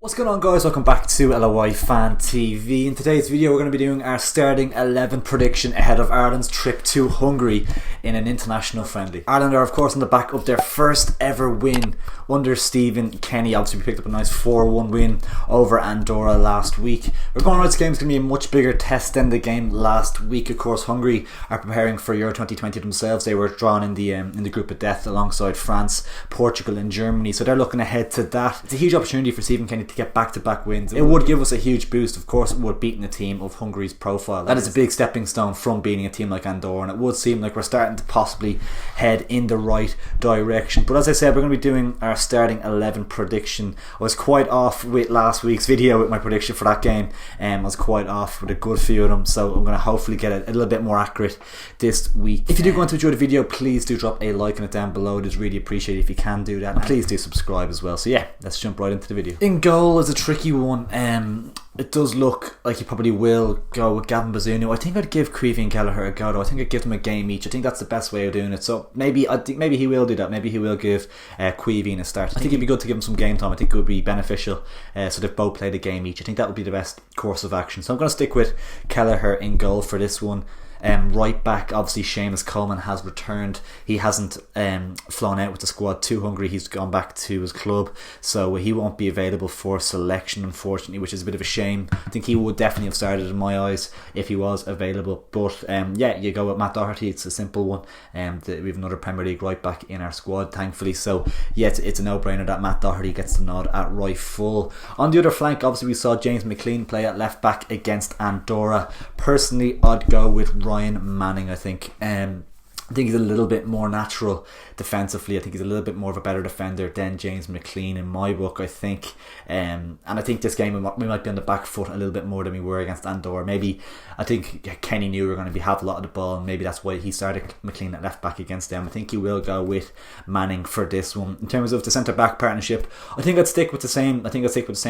What's going on, guys? Welcome back to LOI Fan TV. In today's video we're going to be doing our starting 11 prediction ahead of Ireland's trip to Hungary in an international friendly. Ireland are of course on the back of their first ever win under Stephen Kenny. Obviously we picked up a nice 4-1 win over Andorra last week. We're going on, this game is going to be a much bigger test than the game last week. Of course Hungary are preparing for Euro 2020 themselves. They were drawn in the group of death alongside France, Portugal and Germany, so they're looking ahead to that. It's a huge opportunity for Stephen Kenny to get back-to-back wins. It would give us a huge boost. Of course it would, beating a team of Hungary's profile. That is a big stepping stone from beating a team like Andorra, and it would seem like we're starting to possibly head in the right direction. But as I said, we're going to be doing our starting 11 prediction. I was quite off with last week's video with my prediction for that game. I was quite off with a good few of them, so I'm going to hopefully get it a little bit more accurate this week. If you do want to enjoy the video, please do drop a like on it down below. It is really appreciated if you can do that, and please do subscribe as well. So yeah, let's jump right into the video. In goal is a tricky one. It does look like he probably will go with Gavin Bazunu. I think I'd give Creevy and Kelleher a go though. I think I'd give them a game each. I think that's the best way of doing it. So maybe he will do that. Maybe he will give Creevy a start. I think it'd be good to give him some game time. I think it would be beneficial. So they've both played a game each. I think that would be the best course of action. So I'm going to stick with Kelleher in goal for this one. Right back, obviously Seamus Coleman has returned. He hasn't flown out with the squad to Hungary. He's gone back to his club, so he won't be available for selection, unfortunately, which is a bit of a shame. I think he would definitely have started in my eyes if he was available. But yeah, you go with Matt Doherty. It's a simple one. We have another Premier League right back in our squad, thankfully. So yeah, it's a no-brainer that Matt Doherty gets the nod at right full. On the other flank, obviously we saw James McLean play at left back against Andorra. Personally, I'd go with Ryan Manning. I think he's a little bit more natural defensively. I think he's a little bit more of a better defender than James McLean in my book, I think. And I think this game we might be on the back foot a little bit more than we were against Andorra. Maybe I think Kenny knew we were going to have a lot of the ball, and maybe that's why he started McLean at left back against them. I think he will go with Manning for this one. In terms of the centre back partnership, I think I'd stick with the same.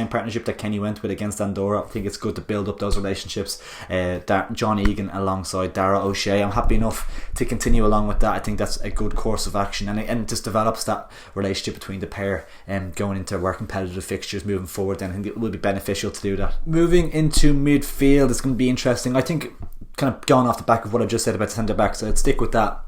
Partnership that Kenny went with against Andorra. I think it's good to build up those relationships. John Egan alongside Dara O'Shea. I'm happy enough to continue along with that. I think that's a good course of action, and it just develops that relationship between the pair and going into more competitive fixtures moving forward. Then I think it will be beneficial to do that. Moving into midfield, it's going to be interesting. I think, kind of going off the back of what I just said about centre backs, I'd stick with that.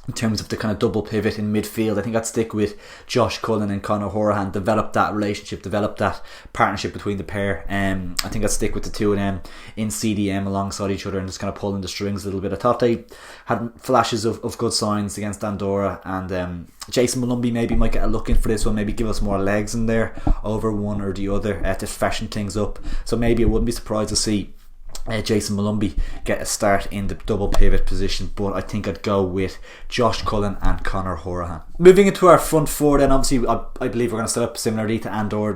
In terms of the kind of double pivot in midfield, I think I'd stick with Josh Cullen and Conor Horahan. Develop that relationship, develop that partnership between the pair. I think I'd stick with the two of them in CDM alongside each other and just kind of pulling the strings a little bit. I thought they had flashes of good signs against Andorra, and Jason Malumbi maybe might get a look in for this one, maybe give us more legs in there over one or the other to freshen things up. So maybe I wouldn't be surprised to see Jason Malumbi get a start in the double pivot position, but I think I'd go with Josh Cullen and Conor Horahan. Moving into our front four, then obviously I believe we're going to set up similarly to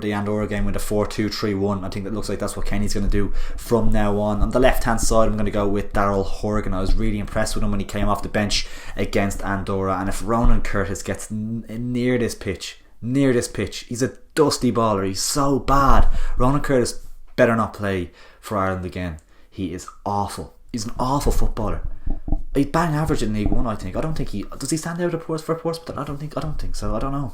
the Andorra game with a 4-2-3-1. I think that looks like that's what Kenny's going to do from now on. On the left hand side, I'm going to go with Daryl Horgan. I was really impressed with him when he came off the bench against Andorra, and if Ronan Curtis gets near this pitch, he's a dusty baller. He's so bad. Ronan Curtis better not play for Ireland again. He is awful. He's an awful footballer. He's bang average in League One, I think. I don't think does he stand out for Portsmouth? I don't think so. I don't know.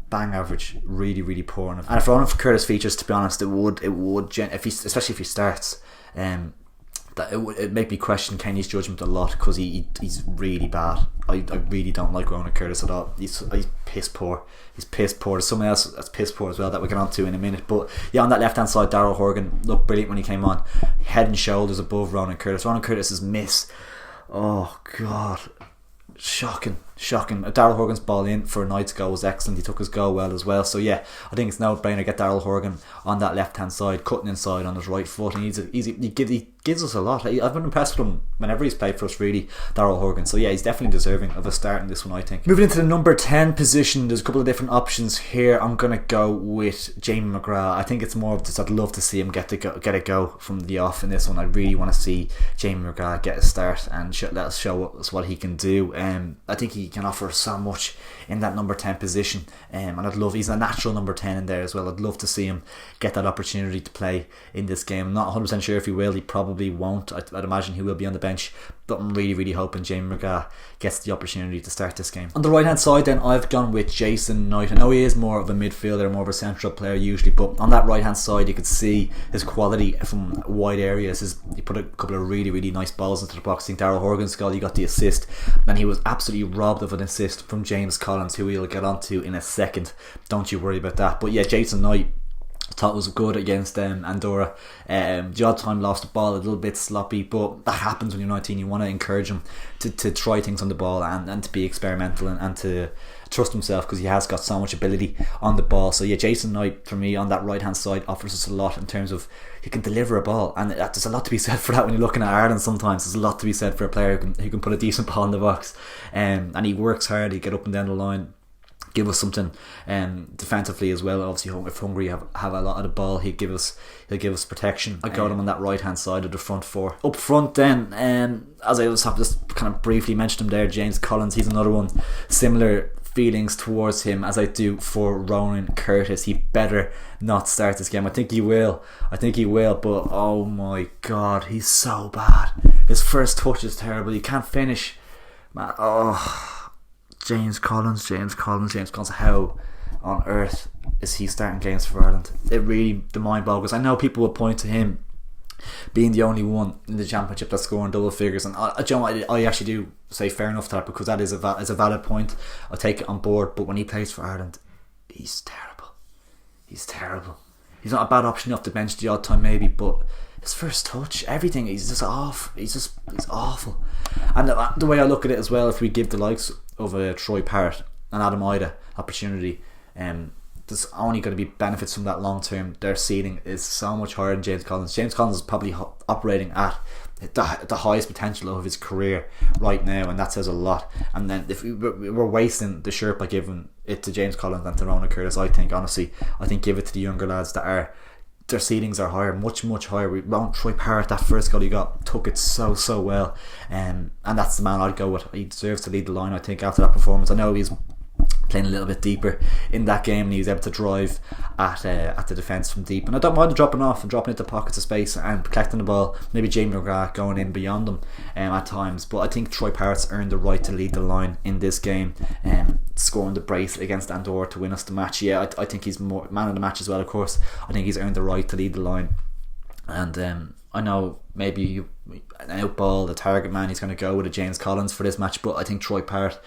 Bang average, really poor. And if Ronan Curtis features, to be honest, it would especially if he starts, that it make me question Kenny's judgment a lot, because he's really bad. I really don't like Ronan Curtis at all. He's piss poor. There's someone else that's piss poor as well that we'll get on to in a minute. But yeah, on that left hand side, Daryl Horgan looked brilliant when he came on, head and shoulders above Ronan Curtis. Ronan Curtis's miss, oh god, shocking. Daryl Horgan's ball in for a night's goal was excellent. He took his goal well as well. So yeah, I think it's no brainer. Get Daryl Horgan on that left hand side, cutting inside on his right foot, and he gives us a lot. I've been impressed with him whenever he's played for us, really, Daryl Horgan. So yeah, he's definitely deserving of a start in this one, I think. Moving into the number 10 position, there's a couple of different options here. I'm going to go with Jamie McGrath. I think it's more of just, I'd love to see him get a go from the off in this one. I really want to see Jamie McGrath get a start and let us show us what he can do. I think he can offer so much in that number 10 position, and he's a natural number 10 in there as well. I'd love to see him get that opportunity to play in this game. I'm not 100% sure if he will. He probably won't. I'd imagine he will be on the bench, I'm really hoping Jamie McGrath gets the opportunity to start this game. On the right hand side then, I've gone with Jason Knight. I know he is more of a midfielder, more of a central player usually, but on that right hand side you could see his quality from wide areas. He put a couple of really nice balls into the box. I think Darrell Horgan's goal, he got the assist, and he was absolutely robbed of an assist from James Collins, who we'll get onto in a second. Don't you worry about that. But yeah, Jason Knight, I thought was good against Andorra. The odd time lost the ball a little bit sloppy, but that happens when you're 19. You want to encourage him to try things on the ball and to be experimental and to trust himself, because he has got so much ability on the ball. So yeah, Jason Knight for me on that right hand side offers us a lot in terms of he can deliver a ball, and there's a lot to be said for that when you're looking at Ireland. Sometimes there's a lot to be said for a player who can put a decent ball in the box, and he works hard. He get up and down the line, give us something defensively as well. Obviously, if Hungary have a lot of the ball, he'll give us protection. I got him on that right hand side of the front four. Up front then, as I just kind of briefly mentioned him there, James Collins, he's another one. Similar feelings towards him as I do for Ronan Curtis. He better not start this game. I think he will, but oh my god, he's so bad. His first touch is terrible. He can't finish, man. James Collins. How on earth is he starting games for Ireland? It really, the mind boggles. I know people will point to him being the only one in the championship that's scoring double figures, and I actually do say fair enough to that, because that is a valid point. I'll take it on board. But when he plays for Ireland, he's terrible. He's not a bad option off the bench the odd time maybe, but his first touch, everything, he's just off. He's awful. And the way I look at it as well, if we give the likes of Troy Parrott and Adam Ida opportunity, there's only going to be benefits from that long term. Their ceiling is so much higher than James Collins. James Collins is probably operating at the highest potential of his career right now, and that says a lot. And then if we're wasting the shirt by giving it to James Collins and to Ronan Curtis, I think give it to the younger lads that are, their ceilings are higher, much higher. Troy Parrott, that first goal he got, took it so well, and that's the man I'd go with. He deserves to lead the line, I think, after that performance. I know he's playing a little bit deeper in that game, and he was able to drive at the defence from deep, and I don't mind dropping off and dropping into pockets of space and collecting the ball. Maybe Jamie McGrath going in beyond him at times, but I think Troy Parrott's earned the right to lead the line in this game, scoring the brace against Andorra to win us the match. I think he's more man of the match as well, of course. I think he's earned the right to lead the line, and I know maybe an outball, the target man, he's going to go with a James Collins for this match, but I think Troy Parrott,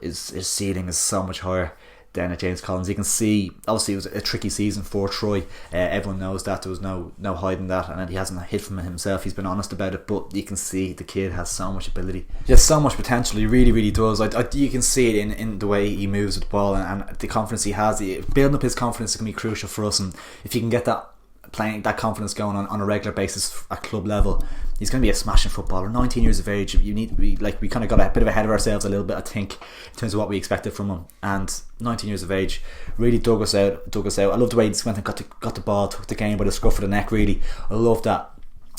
his ceiling is so much higher than a James Collins. You can see, obviously it was a tricky season for Troy, everyone knows that, there was no hiding that, and he hasn't hid from it himself, he's been honest about it, but you can see the kid has so much ability, just so much potential. He really does. You can see it in the way he moves with the ball, and the confidence he has. Building up his confidence can be crucial for us, and if you can get that playing that confidence going on a regular basis at club level, he's going to be a smashing footballer. 19 years of age, we kind of got a bit of ahead of ourselves a little bit, I think, in terms of what we expected from him. And 19 years of age, really dug us out. I love the way he just went and got the ball, took the game by the scruff of the neck. Really, I love that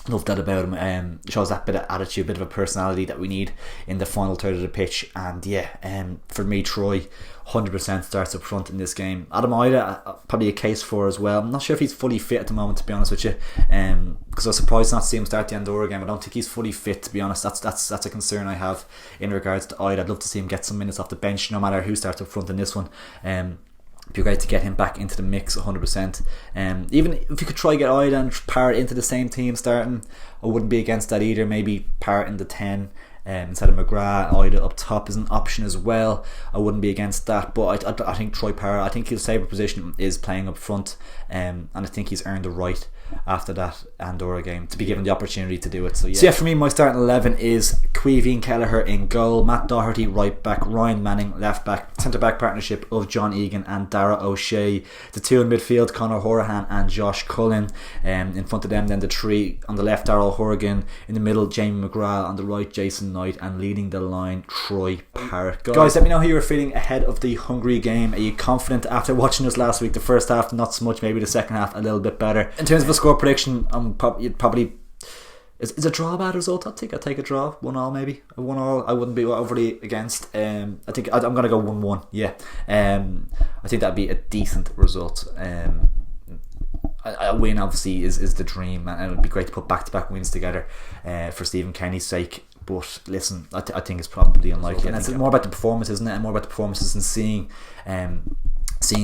about him. Shows that bit of attitude, bit of a personality that we need in the final third of the pitch. And for me, Troy 100% starts up front in this game. Adam Ida, probably a case for as well. I'm not sure if he's fully fit at the moment, to be honest with you, because I was surprised not to see him start the Andorra game. I don't think he's fully fit, to be honest. That's a concern I have in regards to Ida. I'd love to see him get some minutes off the bench, no matter who starts up front in this one. It'd be great to get him back into the mix 100%. Even if you could try get Ida and Parrott into the same team starting, I wouldn't be against that either. Maybe Parrott in the 10 instead of McGrath. Ida up top is an option as well. I wouldn't be against that, but I think Troy Parrott, I think his favourite position is playing up front, and I think he's earned the right after that Andorra game to be given the opportunity to do it. So for me, my starting 11 is Caoimhín Kelleher in goal, Matt Doherty right back, Ryan Manning left back, centre back partnership of John Egan and Dara O'Shea, the two in midfield, Conor Horahan and Josh Cullen, in front of them then the three on the left, Darrell Horgan, in the middle Jamie McGrath, on the right Jason Knight, and leading the line Troy Parrott. Guys, let me know how you were feeling ahead of the Hungary game. Are you confident after watching us last week? The first half not so much, maybe the second half a little bit better. In terms of a score prediction, you'd probably is a draw a bad result? I'd take a draw, 1-1 maybe. A 1-1 I wouldn't be overly against. I think I'm going to go 1-1. I think that'd be a decent result. A win obviously is the dream, and it would be great to put back-to-back wins together for Stephen Kenny's sake. But listen, I think it's probably unlikely. And it's more about the performance, isn't it? And more about the performances and seeing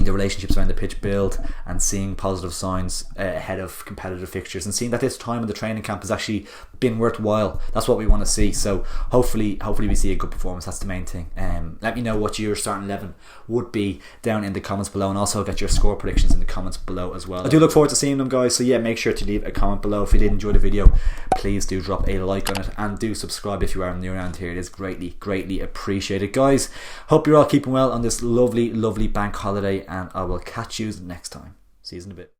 the relationships around the pitch build, and seeing positive signs ahead of competitive fixtures, and seeing that this time of the training camp has actually been worthwhile. That's what we want to see. So hopefully we see a good performance. That's the main thing. Let me know what your starting 11 would be down in the comments below, and also get your score predictions in the comments below as well. I do look forward to seeing them, guys. So yeah, make sure to leave a comment below. If you did enjoy the video, please do drop a like on it, and do subscribe if you are new around here. It is greatly appreciated, guys. Hope you're all keeping well on this lovely bank holiday, and I will catch you next time. See you in a bit.